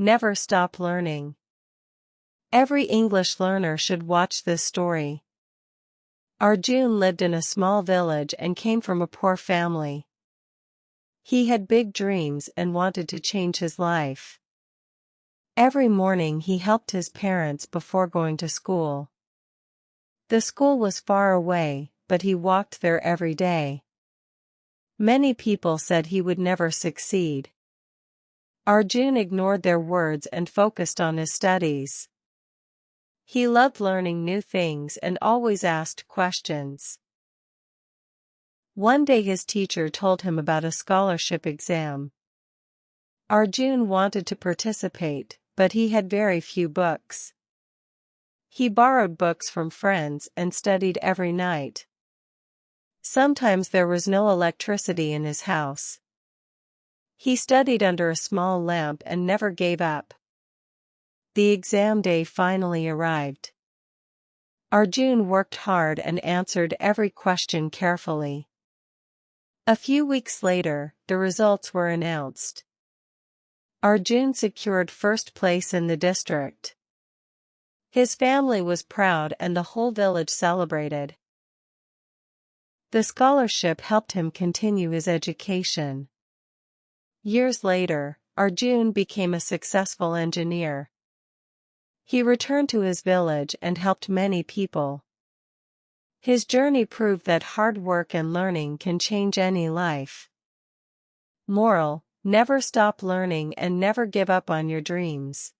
Never stop learning. Every English learner should watch this story. Arjun lived in a small village and came from a poor family. He had big dreams and wanted to change his life. Every morning he helped his parents before going to school. The school was far away, but he walked there every day. Many people said he would never succeed. Arjun ignored their words and focused on his studies. He loved learning new things and always asked questions. One day his teacher told him about a scholarship exam. Arjun wanted to participate, but he had very few books. He borrowed books from friends and studied every night. Sometimes there was no electricity in his house. He studied under a small lamp and never gave up. The exam day finally arrived. Arjun worked hard and answered every question carefully. A few weeks later, the results were announced. Arjun secured first place in the district. His family was proud and the whole village celebrated. The scholarship helped him continue his education. Years later, Arjun became a successful engineer. He returned to his village and helped many people. His journey proved that hard work and learning can change any life. Moral: never stop learning and never give up on your dreams.